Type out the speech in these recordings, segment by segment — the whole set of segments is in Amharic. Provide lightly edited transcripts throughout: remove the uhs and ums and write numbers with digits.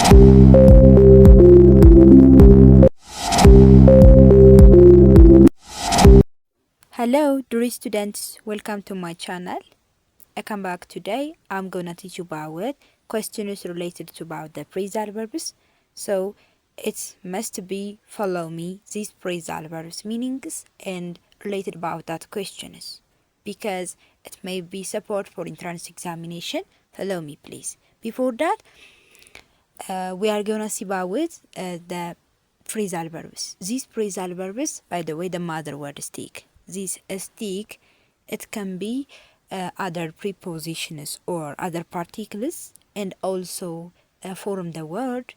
Hello dear students, welcome to my channel. I come back today. I'm gonna teach you about questions related to about the phrasal verbs. So it must be follow me these phrasal verbs meanings and related about that questions because it may be support for entrance examination. Follow me please. Before that, we are gonna see about the phrasal verbs. These phrasal verbs, by the way, the mother word stick. This stick, it can be other prepositions or other particles, and also form the word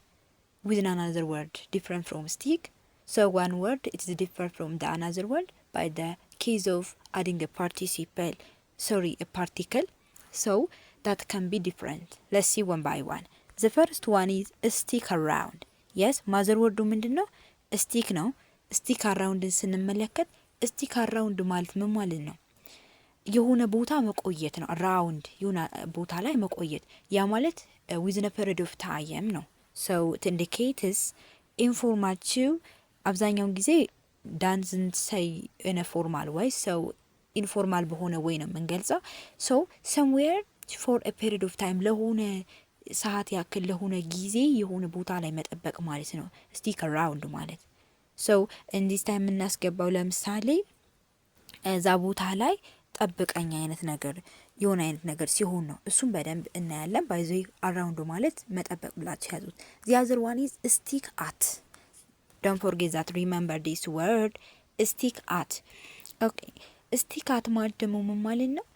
within another word different from stick. So one word it is different from the another word by the case of adding a participle, a particle. So that can be different. Let's see one by one. The first one is stick around. Yes, mother word ምንድነው? stick ነው። stick around ስንመለከት stick around ማለት ምን ማለት ነው? የሆነ ቦታ መቆየት ነው። around የሆነ ቦታ ላይ መቆየት ያ ማለት within a period of time ነው። so it indicates informative አብዛኛውን ጊዜ doesn't say in a formal way, so informal በሆነ way ነው የምንገልጸው። so somewhere for a period of time ለሆነ ሰዓት ያክል ለሆነ ጊዜ የሆነ ቦታ ላይ መጠበቅ ማለት ነው stick around ማለት። so in this time እናስገባው ለምሳሌ እዛ ቦታ ላይ ጠብቀኝ አይነት ነገር የሆነ አይነት ነገር ሲሆን ነው። እሱም በደንብ እናያለን። ባይዘ around ማለት መጠበቅ ብላችሁ ያዙት። the other one is stick at. don't forget that, remember this word stick at. okay, stick at ማለት ደግሞ ምን ማለት ነው?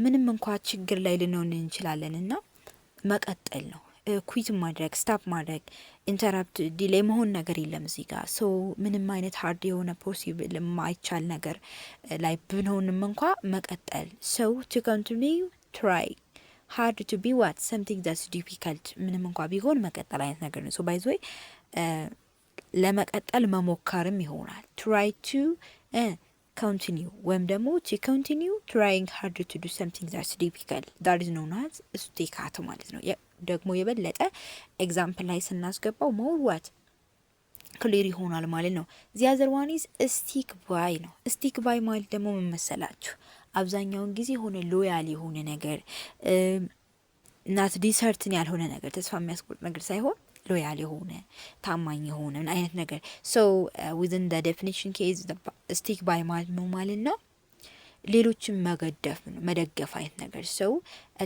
ምንም እንኳን ችግር ላይ ልንሆን እንችላለንና መቀጠል ነው። ኩዊት ማድረግ ስታፕ ማድረግ ኢንተራፕት ዲሌይ መሆን ነገር የለም እዚህ ጋር። ሶ ምንም አይነት ሃርድ የሆነ ፖሲብል የማይቻል ነገር ላይ ብንሆንም እንኳን መቀጠል። so to continue try hard to be what something that's difficult ምንም እንኳን ቢሆን መቀጠል አይነት ነገር ነው። so by the way ለመቀጠል መሞከርም ይሆናል። try to continue ወይም ደግሞ to continue trying hard to do something that's difficult that is known as stick at ማለት ነው። ደግሞ የበለጠ ኤግዛምፕል ላይ ስናስገባው more what ክሊር ይሆናል ማለት ነው። the other one is stick by ነው። stick by ማለት ደግሞ ምን መሰላችሁ? አብዛኛውን ጊዜ ሆነ ሎያል የሆነ ነገር ናት ዲሰርትን ያልሆነ ነገር ተስፋ የሚያስቆርጥ ነገር ሳይሆን ሎያል የሆነ ታማኝ የሆነ አይነት ነገር። so within the definition case the stick by ማለት ነው ማለት ነው ሌሎችን መገደፍ ነው መደገፍ አይነት ነገር። so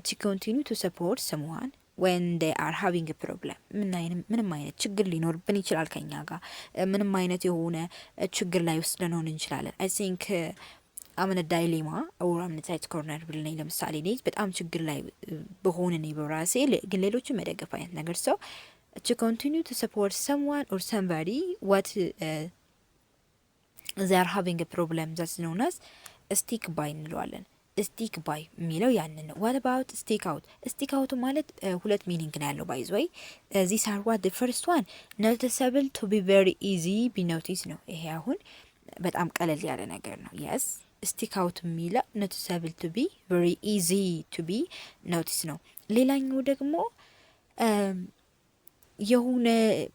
to continue to support someone when they are having a problem ምንም አይነት ችግር ሊኖርብን ይችላል ከኛ ጋር ምንም አይነት የሆነ ችግር ላይ ውስጥ ልንሆን እንችላለን። I think አመነ ዳይሌማ or አመነ ታይት ኮርነር ብለኝ ለምሳሌ ነኝ በጣም ችግር ላይ በሆነ ነው በራሴ ግን ሌሎችን መደገፍ አይነት ነገር። so to continue to support someone or somebody what they are having a problem that's known as stick by እንለዋለን። stick by የሚለው ያንን ነው። what about stick out? stick out ማለት ሁለት ሚኒንግ ነው ያለው by the way. these are what the first one noticeable to be very easy be noticed ነው። ይሄ አሁን በጣም ቀለል ያለ ነገር ነው። yes stick out የሚለው noticeable to be very easy to be noticed ነው። ሌላኛው ደግሞ የሆነ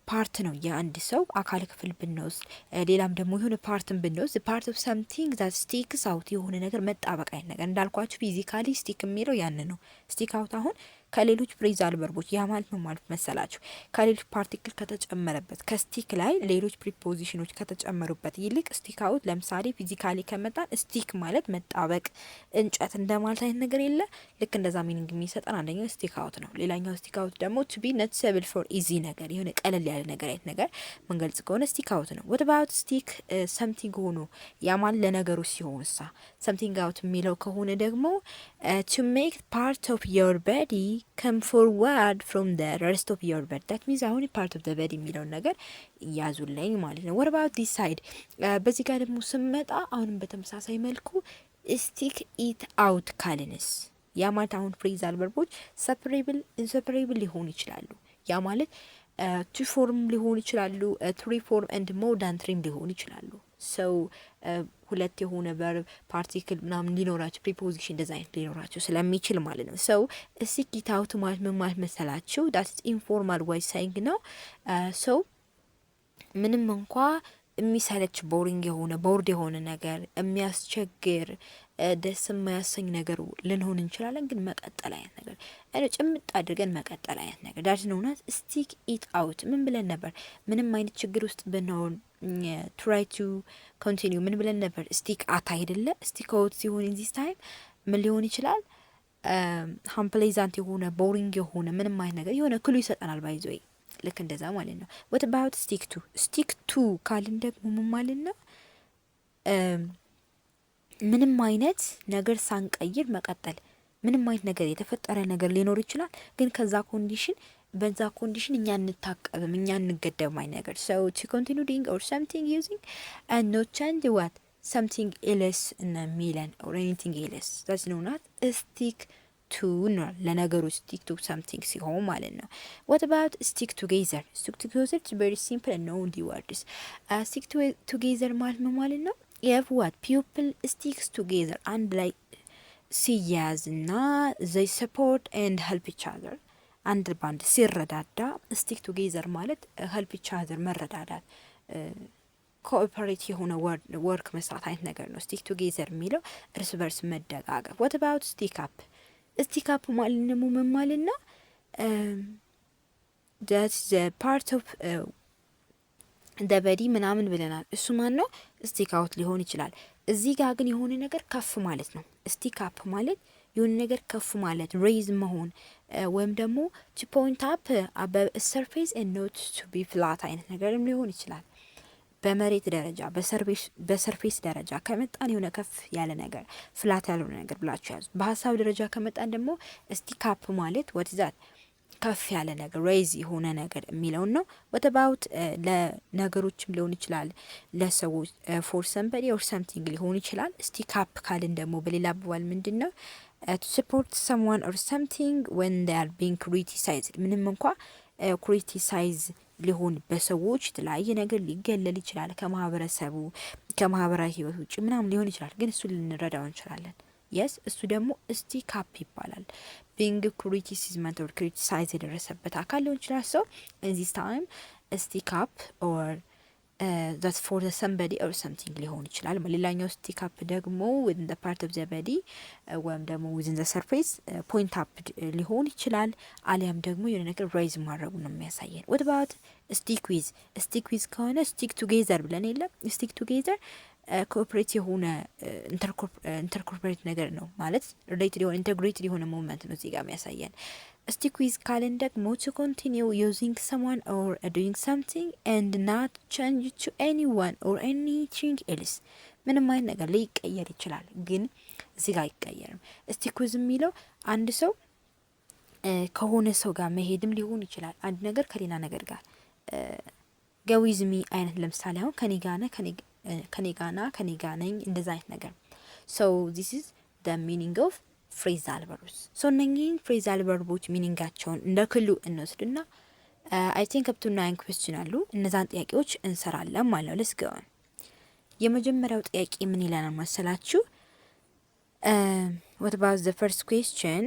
ፓርት ነው የአንድ ሰው አካል ክፍል ብንወስድ ሌላም ደግሞ የሆነ ፓርትን ብንወስድ part of something that sticks out የሆነ ነገር መጣበቅ አይነት ነገር እንዳልኳችሁ ፊዚካሊ ስቲክ የሚለው ያን ነው። ስቲክ አውት አሁን ከሌሎች ፍሬዛል ቨርቦች ያ ማለት ነው ማለት መሰላችሁ ከሌሎች ፓርቲክል ከተጨመረበት ከስቲክ ላይ ሌሎች ፕሪፖዚሽኖች ከተጨመሩበት ይልቅ ስቲክ አውት ለምሳሌ ፊዚካሊ ከመጣን ስቲክ ማለት መጣበቅ እንጨት እንደማለት አይነት ነገር የለ ልክ እንደዛ ሚኒንግ የሚሰጠን አንደኛው ስቲክ አውት ነው። ሌላኛው ስቲክ አውት ደግሞ to be noticeable for easy ነገር የሆነ ቀለል ያለ ነገር አይነት ነገር መንገልጽ ከሆነ ስቲክ አውት ነው። what about stick something ሆኖ ያ ማለት ለነገሩ ሲሆንሳ something out የሚለው ከሆነ ደግሞ to make part of your body come forward from the rest of your body that means አሁን part of the body የሚለውን ነገር ያዙልኝ ማለት ነው። what about this side በዚህ ጋር ደግሞ ስመጣ አሁንም በተመሳሳይ መልኩ stick it out ካልንስ ያ ማለት አሁን ፍሬዛል ቨርቦች separable inseparable ሊሆኑ ይችላሉ። ያ ማለት two form ሊሆኑ ይችላሉ three form and more than three ሊሆኑ ይችላሉ። ሰው ሁለት የሆነ ቨርብ ፓርቲክል ምናምን ሊኖራቸው ፕሪፖዚሽን እንደዛ አይነት ሊኖራቸው ስለሚችል ማለት ነው። ሰው ስቲክ ኢት አውት ማለት ምን ማለት መሰላችሁ? ዳት ኢንፎርማል ወይ ሳይንግ ነው። ሰው ምንም እንኳ የሚሰለች ቦሪንግ የሆነ ቦርድ የሆነ ነገር የሚያስቸግር ደስ የማያሰኝ ነገር ልንሆን እንችላለን። ግን መቀጠል አይነት ነገር ጭምጥ አድርገን መቀጠል አይነት ነገር ዳት ነው። ናት ስቲክ ኢት አውት ምን ብለን ነበር? ምንም አይነት ችግር ውስጥ ብንሆን ትራይ ቱ ኮንቲኒው ምን ብለን ነበር? ስቲክ አት አይደለ? ስቲክ አውት ሲሆን ኢን ዚስ ታይም ምን ሊሆን ይችላል? ሃምፕሌዛንት የሆነ ቦሪንግ የሆነ ምንም አይነት ነገር የሆነ ክሉ ይሰጠናል። ባይዘይ ልክ እንደዛ ማለት ነው። ወት አባውት ስቲክ ቱ ካልን ደግሞ ምን ማለት ነው? ምንም አይነት ነገር ሳንቀይር መቀጠል። ምንም አይነት ነገር የተፈጠረ ነገር ሊኖር ይችላል፣ ግን ከዛ ኮንዲሽን በዛ ኮንዲሽን እኛ እንታቀብም እኛ እንገደብም አይነት ነገር so to continue doing or something using and not change what something else እና ሚለን or anything else that's no not stick to ነው ለነገሩ stick to something ሲሆን ማለት ነው። what about stick together? stick together is very simple and known the words stick together ማለት ነው if what people sticks together and like ሲያዝና they support and help each other አንድ ባንድ ሲረዳዳ ስቲክ ቱጌዘር ማለት ሄልፕ ኢች አዘር መረዳዳት ኮኦፐሬት የሆነ ወርክ መስራት አይነት ነገር ነው። ስቲክ ቱጌዘር የሚለው እርስ በርስ መደጋገፍ። what about stick up? stick up ማለት ነው ምን ማለት ነው? that's the part of the body ምናምን ብለናል። እሱ ማን ነው? ስቲክ አውት ሊሆን ይችላል። እዚህ ጋር ግን የሆነ ነገር ከፍ ማለት ነው። ስቲክ አፕ ማለት የሆነ ነገር ከፍ ማለት ሬይዝ መሆን ወይም ደግሞ ቱ ፖይንት አፕ በሰርፌስ ኤንድ ኖት ቱ ቢ ፍላት አይነት ነገርም ሊሆን ይችላል። በመሬት ደረጃ በሰርፌስ ደረጃ ከመጣን የሆነ ከፍ ያለ ነገር ፍላት ያልሆነ ነገር ብላችሁ ያዙ። በሀሳብ ደረጃ ከመጣን ደግሞ ስቲክ አፕ ማለት ወት ዛት ከፍ ያለ ነገር ሬይዝ የሆነ ነገር የሚለውን ነው። what about ለነገሮችም ሊሆን ይችላል ለሰዎች for somebody or something ሊሆን ይችላል። stick up ካልን ደግሞ በሌላ አባባል ምንድን ነው? to support someone or something when they are being criticized ምንም እንኳ ክሪቲሳይዝ ሊሆን በሰዎች የተለያየ ነገር ሊገለል ይችላል ከማህበረሰቡ ከማህበራዊ ህይወት ውጭ ምናምን ሊሆን ይችላል። ግን እሱ ልንረዳው እንችላለን። የስ እሱ ደግሞ ስቲክ አፕ ይባላል። ቢንግ ክሪቲሲዝም ኦር ክሪቲሳይዝ የደረሰበት አካል ሊሆን ይችላል። ሶ ኢን ዚስ ታይም ስቲክ አፕ ኦር ዛት ፎር somebody or something ሊሆን ይችላል። ሌላኛው ስቲክ አፕ ደግሞ within the part of the body ወይም ደግሞ within the surface point up ሊሆን ይችላል። አሊያም ደግሞ የሆነ ነገር ራይዝ ማድረጉ ነው የሚያሳየን። what about stick with ከሆነ stick together ብለን የለም stick together ኮኦፕሬት የሆነ ኢንተርኮርፖሬት ነገር ነው ማለት ሪሌትድ የሆነ ኢንተግሬትድ የሆነ ሞመንት ነው እዚህ ጋር የሚያሳየን። ስቲክ ዊዝ ካልን ደግሞ to continue using someone or doing something and not change to anyone or anything else ምንም አይነት ነገር ሊቀየር ይችላል፣ ግን እዚህ ጋር አይቀየርም። ስቲክ ዊዝ የሚለው አንድ ሰው ከሆነ ሰው ጋር መሄድም ሊሆን ይችላል። አንድ ነገር ከሌላ ነገር ጋር ገዊዝሚ አይነት ለምሳሌ አሁን ከኔ ጋር ነኝ እንደዛ አይነት ነገር so this is the meaning of phrasal verbs so እነኚህን phrasal verbs ሚኒንጋቸውን እንደ ክሉ እንወስድና I think up to 9 question አሉ። እነዛን ጥያቄዎች እንሰራለን ማለት ነው። let's go on። የመጀመሪያው ጥያቄ ምን ይላል መሰላችሁ? what about the first question?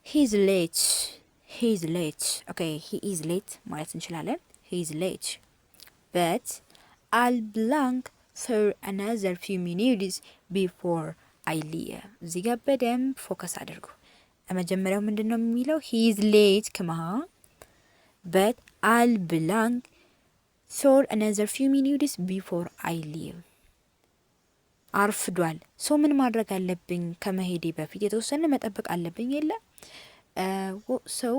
he is late okay he is late ማለት እንችላለን። he is late but I'll belong for another few minutes before I leave። እዚህ ጋር በደንብ ፎከስ አድርጉ። መጀመሪያው ምንድነው የሚለው? he is late ከማ but I'll belong for another few minutes before I leave። አርፍዷል። ሶ ምን ማድረግ አለብኝ? ከመሄዴ በፊት የተወሰነ መጠበቅ አለብኝ የለ so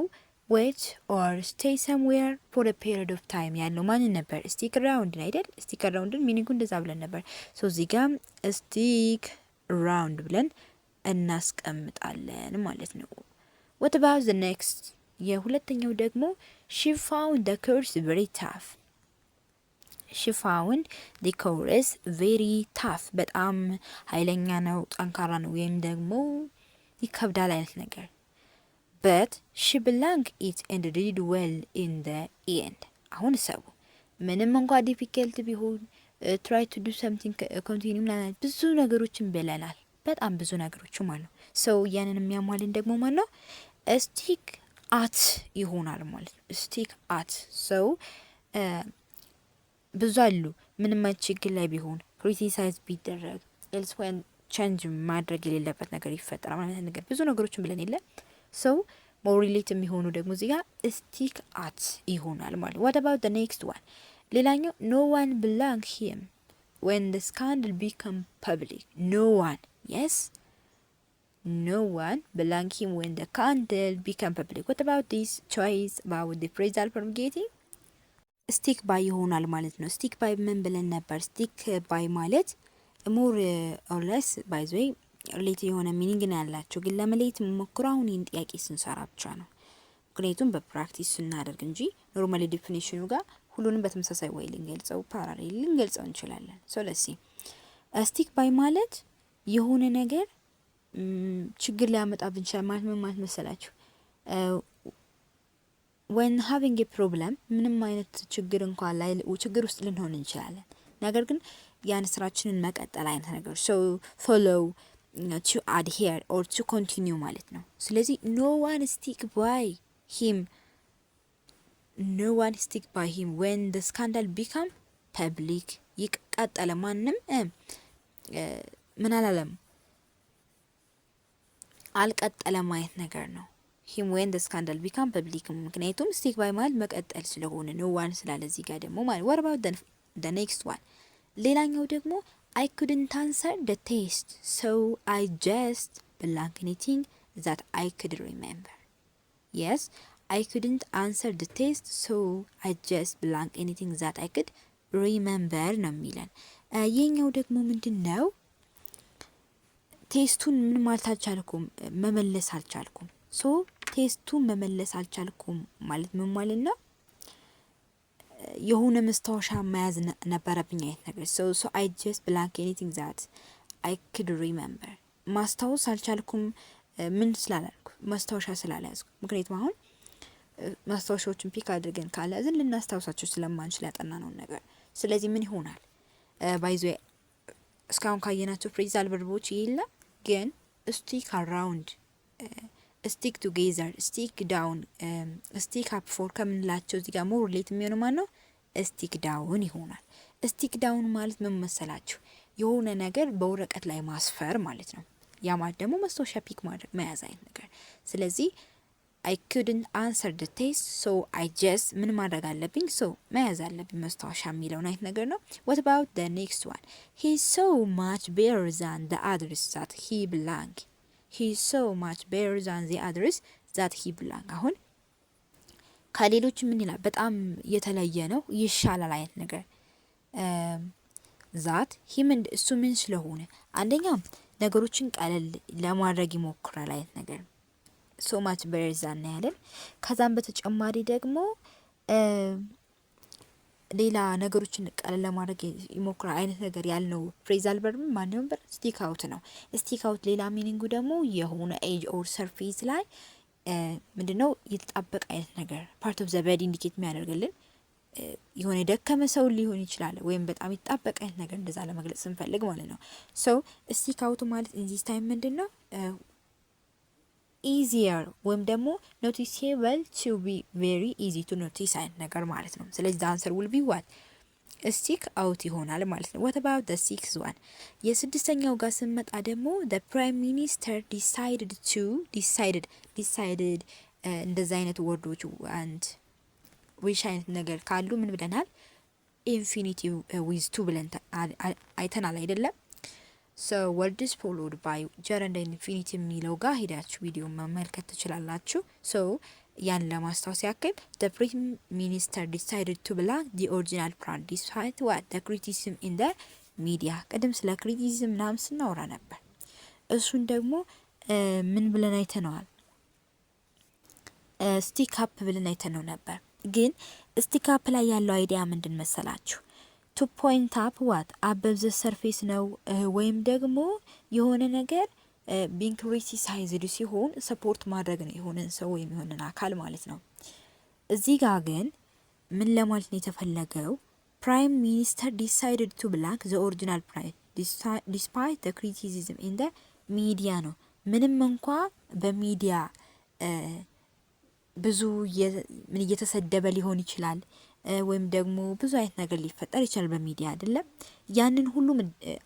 wait or stay somewhere for a period of time ያለው ማን ነበር? stick around አይደል? stick around ሚኒንጉ እንደዛ ብለን ነበር። so እዚህ ጋር stick around ብለን እናስቀምጣለን ማለት ነው። what about the next? የሁለተኛው ደግሞ she found the course very tough። she found the course very tough በጣም ኃይለኛ ነው፣ ጠንካራ ነው፣ ወይም ደግሞ ይከብዳል አይነት ነገር but she belonged it and did well in the end። አሁን ሰው ምንም እንኳ ዲፊከልት ቢሆን ትራይ ቱ ዱ ሰምቲንግ ኮንቲኒው ምናምን ብዙ ነገሮችን ብለናል። በጣም ብዙ ነገሮች ማለት ነው። ሰው ያንን የሚያሟልን ደግሞ ማለት ነው ስቲክ አት ይሆናል ማለት ነው። ስቲክ አት ሰው ብዙ አሉ። ምንም ችግር ላይ ቢሆን ክሪቲሳይዝ ቢደረግ ኤልስ ወን ቼንጅ ማድረግ የሌለበት ነገር ይፈጠራል ማለት ነገር ብዙ ነገሮችን ብለን የለ ሰው ሞር ሪሌት የሚሆኑ ደግሞ እዚህ ጋር ስቲክ አት ይሆናል ማለት። ዋት አባውት ዘ ኔክስት ዋን ሌላኛው ኖ ዋን ብላንክ ሂም when the scandal become public. No one, yes, no one belong him when the scandal become public. What about this choice about the phrasal form getting? ስቲክ ባይ ይሆናል ማለት ነው። ስቲክ ባይ ምን ብለን ነበር? ስቲክ ባይ ማለት ሞር ኦርለስ ባይ ዘ ወይ ሪሌት የሆነ ሚኒንግ ነው ያላቸው፣ ግን ለመለየት ሞክሮ አሁን ይህን ጥያቄ ስንሰራ ብቻ ነው። ምክንያቱም በፕራክቲስ ስናደርግ እንጂ ኖርማሊ ዲፊኒሽኑ ጋር ሁሉንም በተመሳሳይ ወይ ልንገልጸው ፓራሌል ልንገልጸው እንችላለን። ሶ ለሲ ስቲክ ባይ ማለት የሆነ ነገር ችግር ሊያመጣብን ይችላል ማለት ምን ማለት መሰላችሁ? when having a problem ምንም አይነት ችግር እንኳን ላይ ችግር ውስጥ ልንሆን እንችላለን። ነገር ግን ያን ስራችንን መቀጠል አይነት ነገር so follow to adhere or to continue ማለት ነው። ስለዚህ no one stick by him when the scandal become public ይቀጠለ ማንም ምን አላለም አልቀጠለም አይነት ነገር ነው። him when the scandal become public ምክንያቱም stick by ማለት መቀጠል ስለሆነ no one ስላለ እዚህ ጋር ደግሞ ማለት what about the next one ሌላኛው ደግሞ I couldn't answer the test so I just blank anything that I could remember. Yes, I couldn't answer the test so I just blank anything that I could remember ነው የሚለን። ይሄኛው ደግሞ ምንድነው? ቴስቱን ምን ማለት አልቻልኩም መመለስ አልቻልኩም። ሶ ቴስቱን መመለስ አልቻልኩም ማለት ምን ማለት ነው? የሆነ መስታወሻ መያዝ ነበረብኝ አይነት ነገር so I just blank anything that I could remember ማስታወስ አልቻልኩም ምን ስላላልኩ መስታወሻ ስላልያዝኩ። ምክንያቱም አሁን ማስታወሻዎችን ፒክ አድርገን ካለያዝን ልናስታውሳቸው ስለማንችል ያጠናነውን ነገር። ስለዚህ ምን ይሆናል? ባይዞ እስካሁን ካየናቸው ፍሬዛል ቨርቦች የለ ግን ስቲክ አራውንድ ስቲክ ቱጌዘር ስቲክ ዳውን ስቲክ አፕ ፎር ከምንላቸው እዚህ ጋር ሞር ሪሌት የሚሆነው ማን ነው? ስቲክ ዳውን ይሆናል። ስቲክ ዳውን ማለት ምን መሰላችሁ? የሆነ ነገር በወረቀት ላይ ማስፈር ማለት ነው። ያ ማለት ደግሞ መስታወሻ ፒክ ማድረግ መያዝ አይነት ነገር። ስለዚህ I couldn't answer the test so I just ምን ማድረግ አለብኝ? so መያዝ አለብኝ መስታወሻ የሚለውን አይነት ነገር ነው። What about the next one? He's so much better than the others that he belong. He's so much better than the others that he belong. አሁን ከሌሎች ምን ይላል? በጣም የተለየ ነው ይሻላል አይነት ነገር ዛት ሂምን እሱ ምን ስለሆነ አንደኛ ነገሮችን ቀለል ለማድረግ ይሞክራል አይነት ነገር so much better than ያለን። ከዛም በተጨማሪ ደግሞ ሌላ ነገሮችን ቀለል ለማድረግ ይሞክራል አይነት ነገር ያልነው ፍሬዛል ቨርብ ማን ነበር? ስቲክ አውት ነው። ስቲክ አውት ሌላ ሚኒንጉ ደግሞ የሆነ ኤጅ ኦር ሰርፌስ ላይ ምንድነው የተጣበቀ አይነት ነገር ፓርት ኦፍ ዘ ቦዲ ኢንዲኬት የሚያደርግልን የሆነ ደከመ ሰው ሊሆን ይችላል ወይም በጣም የተጣበቀ አይነት ነገር እንደዛ ለመግለጽ ስንፈልግ ማለት ነው። ሶ ስቲክ አውት ማለት ኢን ዚስ ታይም ምንድነው easier ወይም ደግሞ noticeable to be very easy to notice አይነት ነገር ማለት ነው። ስለዚህ the answer will be what stick out ይሆናል ማለት ነው። what about the sixth one? የስድስተኛው ጋር ስንመጣ ደግሞ the prime minister decided እንደዛ አይነት ወርዶች and which አይነት ነገር ካሉ ምን ብለናል? infinitive with to ብለን አይተናል አይደለም? so word is followed by gerund and infinitive የሚለው ጋር ሄዳችሁ ቪዲዮ መመልከት ትችላላችሁ። so ያን ለማስታወስ ያክል the prime minister decided to block the original plan despite what the criticism in the media ቀደም ስለ ክሪቲሲዝም ምናምን ስናወራ ነበር። እሱን ደግሞ ምን ብለን አይተነዋል? ስቲክ አፕ ብለን አይተነው ነበር። ግን ስቲክ አፕ ላይ ያለው አይዲያ ምንድን መሰላችሁ? to point up what above the surface ነው ወይም ደግሞ የሆነ ነገር being criticized ሲሆን ሰፖርት ማድረግ ነው የሆነን ሰው ወይም የሆነን አካል ማለት ነው። እዚህ ጋር ግን ምን ለማለት ነው የተፈለገው? prime minister decided to blank the original price despite the criticism in the media ነው። ምንም እንኳ በሚዲያ ብዙ ምን እየተሰደበ ሊሆን ይችላል ወይም ደግሞ ብዙ አይነት ነገር ሊፈጠር ይችላል በሚዲያ አይደለም። ያንን ሁሉ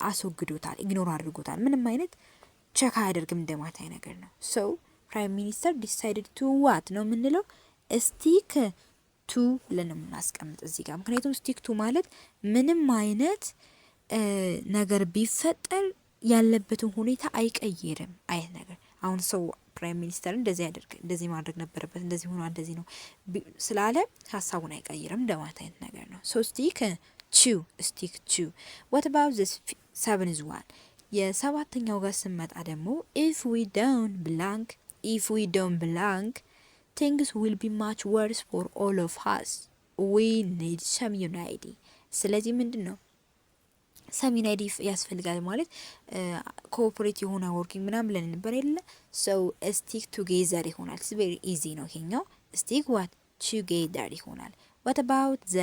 አስወግዶታል፣ ኢግኖር አድርጎታል። ምንም አይነት ቸክ አያደርግም እንደማታይ ነገር ነው። ሶ ፕራይም ሚኒስተር ዲሳይድድ ቱ ዋት ነው የምንለው ስቲክ ቱ ብለን የምናስቀምጥ እዚህ ጋር። ምክንያቱም ስቲክ ቱ ማለት ምንም አይነት ነገር ቢፈጠር ያለበትን ሁኔታ አይቀይርም አይነት ነገር። አሁን ሰው ፕራይም ሚኒስተር እንደዚህ ያደርግ እንደዚህ ማድረግ ነበረበት እንደዚህ ሆኖ እንደዚህ ነው ስላለ ሀሳቡን አይቀይርም እንደማለት አይነት ነገር ነው። ሶ ስቲክ ቱ what about this seven is one የሰባተኛው ጋር ስንመጣ ደግሞ if we don't blank things will be much worse for all of us we need some unity ስለዚህ ምንድነው ሰም ዩናይዲ ያስፈልጋል ማለት ኮኦፐሬት የሆነ ወርኪንግ ምናምን ብለን ነበር አይደለ? ሶ ስቲክ ቱጌዘር ይሆናል። ኢትስ ቬሪ ኢዚ ነው ይሄኛው። ስቲክ ዋት ቱጌዘር ይሆናል። ዋት አባውት ዘ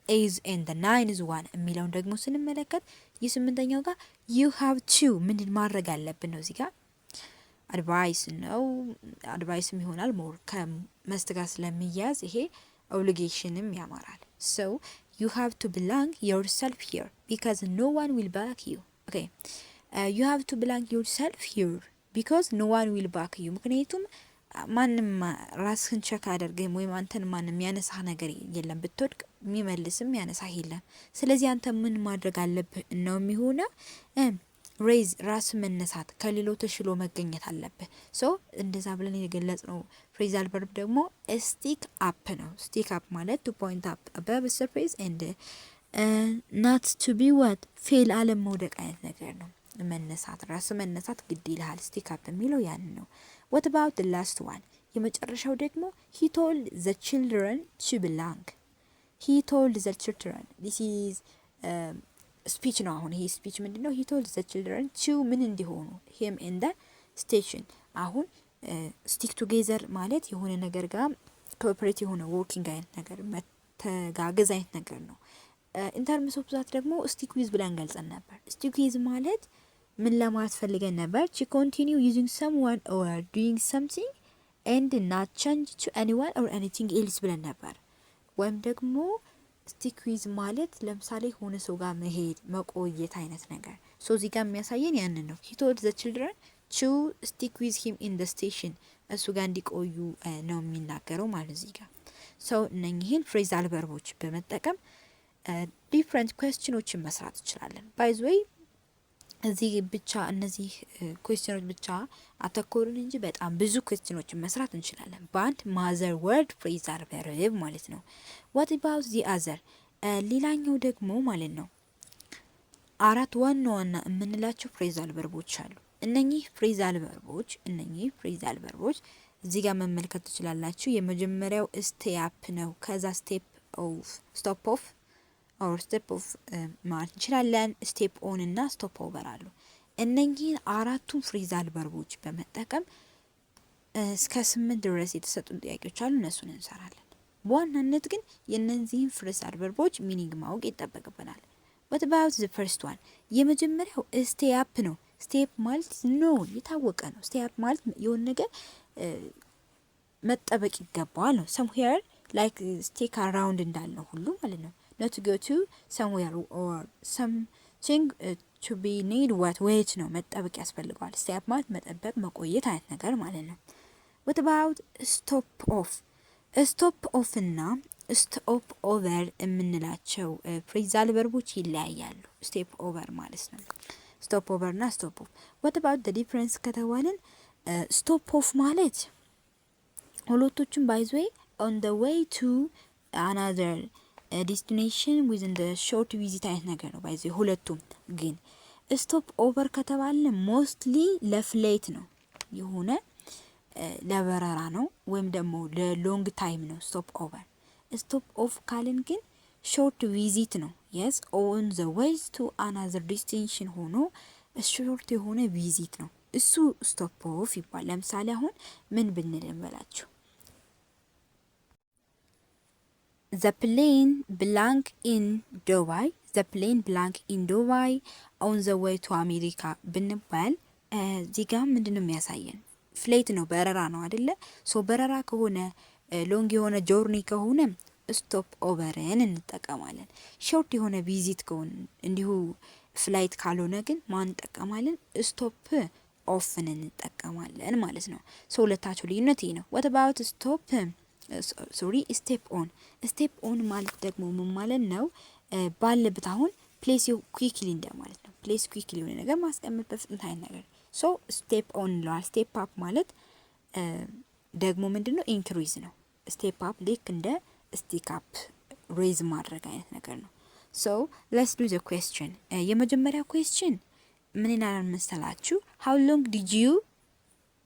8 and the 9 is 1 የሚለውን ደግሞ ስንመለከት የስምንተኛው ጋር you have to ምንድን ማድረግ አለብን ነው እዚህ ጋር አድቫይስ ነው። አድቫይስም ይሆናል ሞር ከመስት ጋር ስለሚያዝ ይሄ ኦብሊጌሽንም ያማራል። ሶ you have to belong yourself here because no one will back you. Okay. You have to belong yourself here because no one will back you. ምክንያቱም ማንም ራስህን ቸክ አደርገም ወይም አንተን ማንም ያነሳህ ነገር የለም። ብትወድቅ የሚመልስም ያነሳህ የለም። ስለዚህ አንተ ምን ማድረግ አለብህ ነው የሚሆነው ሬዝ ራስ መነሳት ከሌሎ ተሽሎ መገኘት አለብህ። ሶ እንደዛ ብለን የገለጽነው ፍሬዛል ቨርብ ደግሞ ስቲክ አፕ ነው። ስቲክ አፕ ማለት ቱ ፖይንት አፕ አበብ ሰርፌስ ኤንድ ናት ቱ ቢ ዋት ፌል አለም መውደቅ አይነት ነገር ነው። መነሳት ራስ መነሳት ግድ ይልሃል። ስቲክ አፕ የሚለው ያን ነው። what about the last one የመጨረሻው ደግሞ he told the children to belong he told the children this is ስፒች ነው። አሁን ይሄ ስፒች ምንድነው? he told the children to ምን እንዲሆኑ him in the station አሁን ስቲክ ቱጌዘር ማለት የሆነ ነገር ጋር ኮኦፐሬት የሆነ ወርኪንግ አይነት ነገር መተጋገዝ አይነት ነገር ነው። ኢንተርምስ ኦፍ ዛት ደግሞ ስቲክ ዊዝ ብለን ገልጸን ነበር። ስቲክ ዊዝ ማለት ምን ለማለት ፈልገን ነበር? to continue using someone or doing something and not change to anyone or anything else ብለን ነበር። ወይም ደግሞ ስቲክ ዊዝ ማለት ለምሳሌ ሆነ ሰው ጋር መሄድ መቆየት አይነት ነገር። ሶ እዚህ ጋር የሚያሳየን ያንን ነው። he told the children to stick with him in the station እሱ ጋር እንዲቆዩ ነው የሚናገረው ማለት እዚህ ጋር። ሶ እነኚህን ፍሬዛል ቨርቦች በመጠቀም ዲፍረንት ኩዌስችኖችን መስራት እንችላለን። ባይ ዘ ዌይ እዚህ ብቻ እነዚህ ኩዌስችኖች ብቻ አተኮሩን እንጂ በጣም ብዙ ኩዌስችኖችን መስራት እንችላለን በአንድ ማዘር ወርድ ፍሬዛል ቨርብ ማለት ነው። what about the other ሌላኛው ደግሞ ማለት ነው አራት ዋና ዋና የምንላቸው ፍሬዛል ቨርቦች አሉ። እነኚህ ፍሬዛል ቨርቦች እዚህ ጋር መመልከት ትችላላችሁ። የመጀመሪያው ስቴፕ ነው። ከዛ ስቶፕ ኦፍ ኦር ስቴፕ ኦፍ ማለት እንችላለን። ስቴፕ ኦን እና ስቶፕ ኦቨር አሉ። እነኚህን አራቱን ፍሬዛል ቨርቦች በመጠቀም እስከ 8 ድረስ የተሰጡን ጥያቄዎች አሉ። እነሱን እንሰራለን። በዋናነት ግን የእነዚህን ፍሬዛል ቨርቦች ሚኒንግ ማወቅ ይጠበቅብናል። what about the first one የመጀመሪያው ስቴፕ ነው። ስቴፕ ማለት ነው የታወቀ ነው። ስቴፕ ማለት የሆነ ነገር መጠበቅ ይገባዋል ነው። somewhere like stick around እንዳልነው ሁሉ ማለት ነው። not to go to somewhere or something to be need what wait ነው መጠበቅ ያስፈልገዋል። ስቴፕ ማለት መጠበቅ መቆየት አይነት ነገር ማለት ነው። what about ስቶፕ ኦፍ እና ስቶፕ ኦቨር የምንላቸው ፍሬዛል ቨርቦች ይለያያሉ። ስቴፕ ኦቨር ማለት ነው። ስቶፕ ኦቨር እና ስቶፕ ኦፍ what about the difference ከተባልን ስቶፕ ኦፍ ማለት ሁለቶቹም by the way on the way to another destination within the short visit አይነት ነገር ነው by the way ሁለቱም። ግን ስቶፕ ኦቨር ከተባልን ሞስትሊ ለፍሌት ነው የሆነ ለበረራ ነው ወይም ደግሞ ለሎንግ ታይም ነው ስቶፕ ኦቨር። ስቶፕ ኦፍ ካልን ግን ሾርት ቪዚት ነው። yes on the way to another destination ሆኖ ሾርት የሆነ ቪዚት ነው እሱ ስቶፕ ኦፍ ይባላል። ለምሳሌ አሁን ምን ብንል እንበላችሁ the plane belong in Dubai, the plane belong in Dubai on the way to America ብንባል እዚህ ጋር ምንድነው የሚያሳየን? ፍሌት ነው፣ በረራ ነው አይደለ? ሶ በረራ ከሆነ ሎንግ የሆነ ጆርኒ ከሆነ ስቶፕ ኦቨርን እንጠቀማለን። ሾርት የሆነ ቪዚት ከሆነ እንዲሁ ፍላይት ካልሆነ ግን ማን እንጠቀማለን? ስቶፕ ኦፍን እንጠቀማለን ማለት ነው። ሶ ሁለታቸው ልዩነት ይሄ ነው። what about stop ስቴፕ ኦን። ስቴፕ ኦን ማለት ደግሞ ምን ማለት ነው? ባለበት አሁን ፕሌስ ኩዊክሊ እንደማለት ነው። ፕሌስ ኩዊክሊ የሆነ ነገር ማስቀመጥ በፍጥነት አይነት ነገር። ሶ ስቴፕ ኦን እንለዋል። ስቴፕ አፕ ማለት ደግሞ ምንድነው? ኢንክሪዝ ነው። ስቴፕ አፕ ልክ እንደ ስቲክ አፕ ሬዝ ማድረግ አይነት ነገር ነው። ሶ ሌትስ ዱ ዘ ኩዌስችን። የመጀመሪያ ኩዌስችን ምን ይላል መሰላችሁ? how long did you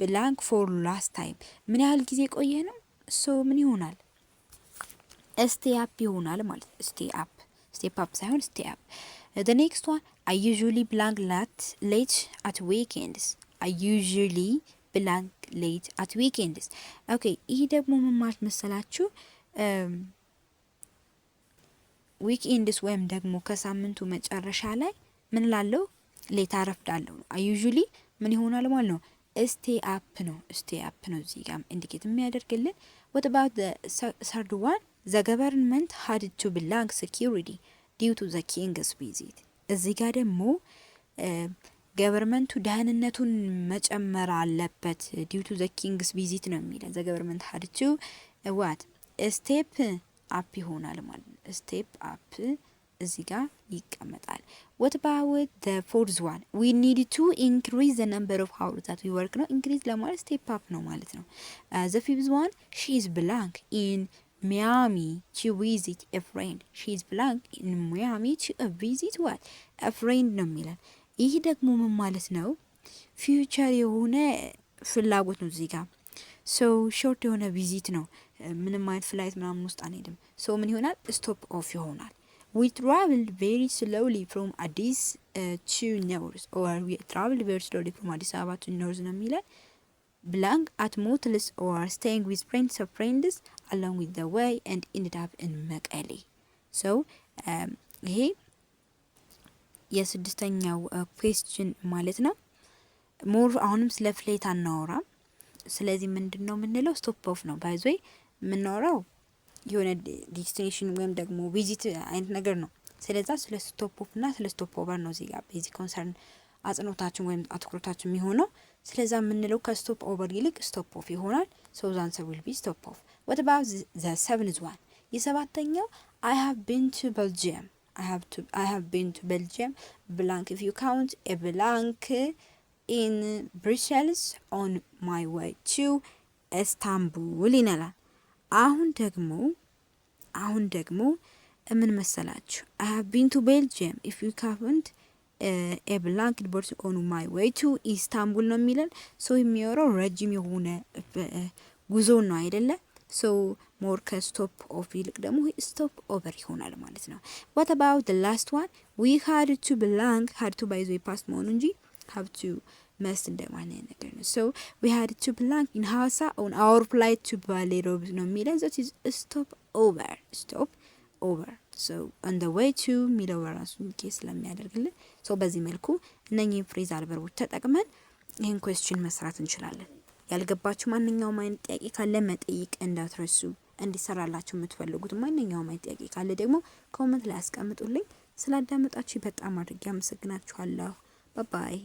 belong for last time? ምን ያህል ጊዜ ቆየ ነው። ሶ ምን ይሆናል? ስቴ አፕ ይሆናል ማለት ነው። ስቴ አፕ፣ ስቴፕ አፕ ሳይሆን ስቴ አፕ። the next one I usually belong late at weekends. I usually belong late at weekends. ኦኬ ይሄ ደግሞ ምን ማለት መሰላችሁ? ዊክኤንድስ ወይም ደግሞ ከሳምንቱ መጨረሻ ላይ ምን ላለው ሌት አረፍዳለሁ ነው። አይ ዩዥሊ ምን ይሆናል ማለት ነው? ስቴ አፕ ነው። ስቴ አፕ ነው እዚህ ጋር ኢንዲኬት የሚያደርግልን። what about the third one? the government had to belong security due to the king's visit. እዚህ ጋር ደግሞ ገቨርመንቱ ደህንነቱን መጨመር አለበት due to the king's visit ነው የሚለን። the government had to what step up ይሆናል ማለት ነው። ስቴፕ አፕ እዚህ ጋር ይቀመጣል። what about the fourth one? we need to increase the number of hours that we work ነው። increase ለማለት ስቴፕ አፕ ነው ማለት ነው። the fifth one she is belong in Miami to visit a friend. she is belong in Miami to visit what a friend ነው የሚለን። ይህ ደግሞ ምን ማለት ነው? ፊውቸር የሆነ ፍላጎት ነው እዚህ ጋር። ሶ ሾርት የሆነ ቪዚት ነው። ምንም አይነት ፍላይት ምናምን ውስጥ አንሄድም። ሶ ምን ይሆናል? ስቶፕ ኦፍ ይሆናል። we traveled very slowly from Addis to North, or we traveled very slowly from Addis Ababa to North ነው የሚለን። belong at motels or staying with friends of friends along with the way and ended up in መቀሌ። ሶ ይሄ የስድስተኛው ኩዌስችን ማለት ነው። ሞር አሁንም ስለ ፍሌት አናወራም። ስለዚህ ምንድነው የምንለው? ስቶፕ ኦፍ ነው። ባይ ዘ ወይ የምናወራው የሆነ ዴስቲኔሽን ወይም ደግሞ ቪዚት አይነት ነገር ነው። ስለዚህ ስለ ስቶፕ ኦፍ እና ስለ ስቶፕ ኦቨር ነው እዚህ ጋር ቤዚክ ኮንሰርን አጽንኦታችን ወይም አትኩሮታችን የሚሆነው። ስለዚህ የምንለው ከስቶፕ ኦቨር ይልቅ ስቶፕ ኦፍ ይሆናል። ሶ ዘ አንሰር ዊል ቢ ስቶፕ ኦፍ። what about the seventh one? የሰባተኛው I have been to Belgium. I have been to Belgium blank if you count a blank in Brussels on my way to Istanbul ይላል። አሁን ደግሞ ምን መሰላችሁ? I have been to Belgium if you count a blank in Brussels on my way to Istanbul ነው የሚለን። ሶ የሚወራው ረጅም የሆነ ጉዞ ነው አይደለ? ሶ ሞር ከስቶፕ ኦፍ ይልቅ ደግሞ ስቶፕ ኦቨር ይሆናል ማለት ነው። what about the last one? we had to belong had to by the past መሆኑ እንጂ have to must እንደማለት ነገር ነው። so we had to belong in Hausa on our flight to Bale Road ነው የሚለው። that is stop over so on the way to ሚለው ራሱ ኬስ ስለሚያደርግልን so በዚህ መልኩ እነኚህን ፍሬዛል ቨርቦች ተጠቅመን ይህን ኩዌስችን መስራት እንችላለን። ያልገባችሁ ማንኛውም አይነት ጥያቄ ካለ መጠየቅ እንዳትረሱ። እንዲሰራላችሁ የምትፈልጉት ማንኛውም አይነት ጥያቄ ካለ ደግሞ ኮሜንት ላይ አስቀምጡልኝ። ስላዳመጣችሁ በጣም አድርጌ አመሰግናችኋለሁ። ባይ